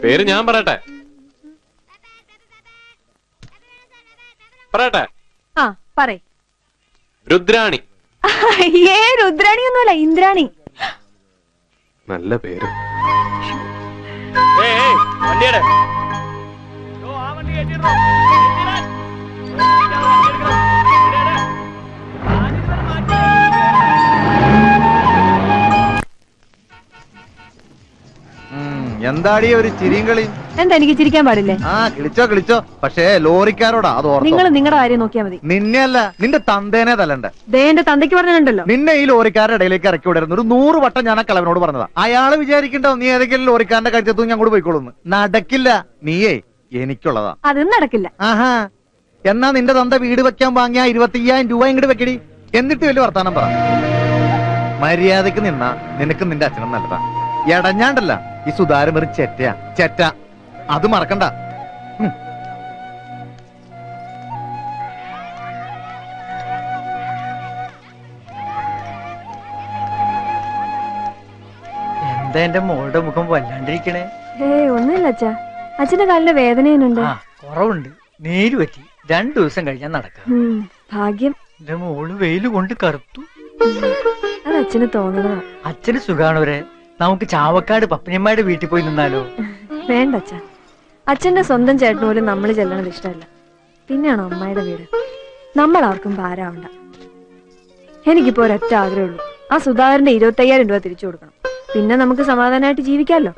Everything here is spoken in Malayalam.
പേര് ഞാൻ പറയട്ടെ? പറയട്ടെ? ആ പറയ്. രുദ്രാണി. രുദ്രാണി ഒന്നുമല്ല, ഇന്ദ്രാണി. നല്ല പേര്. എന്താടി ഒരു ചിരിയും കളി? എന്താ എനിക്ക് ചിരിക്കാൻ പാടില്ലേ? ആ കിളിച്ചോ കിളിച്ചോ, പക്ഷേ ലോറിക്കാരോടാ അത് ഓർത്തോ. നിങ്ങൾ നിങ്ങളുടെ കാര്യം നോക്കിയാ മതി. നിന്നെ അല്ല, നിന്റെ തന്തേനെ തല്ലണ്ട. എന്റെ തന്തയ്ക്ക് പറഞ്ഞിട്ടുണ്ടല്ലോ, നിന്നെ ഈ ലോറിക്കാരുടെ ഇടയിലേക്ക് ഇറക്കി വിടരുന്നു. ഒരു 100 വട്ടം ഞാൻ ആ കളവനോട് പറഞ്ഞതാ. അയാള് വിചാരിക്കണ്ടോ നീ ഏതെങ്കിലും ലോറിക്കാരന്റെ കഴിച്ചെത്തും ഞാൻ കൂടെ പോയിക്കോളൂന്ന്. നടക്കില്ല. നീയേ എനിക്കുള്ളതാ. അതും നടക്കില്ല. ആഹാ, എന്നാ നിന്റെ തന്ത വീട് വെക്കാൻ വാങ്ങിയ 25,000 രൂപ ഇങ്ങോട്ട് വെക്കടി. എന്നിട്ട് വലിയ വർത്താനം പറ. മര്യാദക്ക് നിന്നാ നിനക്ക് നിന്റെ അച്ഛനും നല്ലതാ. എടഞ്ഞാണ്ടല്ല ഈ സുധാരം വെറും ചെറ്റയാ, ചെറ്റ. അത് മറക്കണ്ട. എന്താ എന്റെ മോളുടെ മുഖം വല്ലാണ്ടിരിക്കണേ? ഒന്നുമില്ല അച്ഛാ, അച്ഛന്റെ കാലിന്റെ വേദനയുണ്ട്. കുറവുണ്ട്, നീര് പറ്റി. 2 ദിവസം കഴിഞ്ഞാൽ നടക്കാം. ഭാഗ്യം. എന്റെ മോള് വെയില് കൊണ്ട് കറുത്തു. അത് അച്ഛന് തോന്നണതാ. അച്ഛന് സുഖാണവരെ. നമുക്ക് ചാവക്കാട് പപ്പനിയമ്മയുടെ വീട്ടിൽ പോയി നിന്നാലോ? വേണ്ട അച്ഛാ, അച്ഛന്റെ സ്വന്തം ചേട്ടന് പോലും നമ്മൾ ചെല്ലണത് ഇഷ്ടമല്ല. പിന്നെയാണോ അമ്മയുടെ വീട്? നമ്മൾ ആർക്കും ഭാരമാവണ്ട. എനിക്കിപ്പോ ഒരൊറ്റ ആഗ്രഹമുള്ളൂ, ആ സുധാകരന്റെ 25,000 രൂപ തിരിച്ചു കൊടുക്കണം. പിന്നെ നമുക്ക് സമാധാനമായിട്ട് ജീവിക്കാമല്ലോ.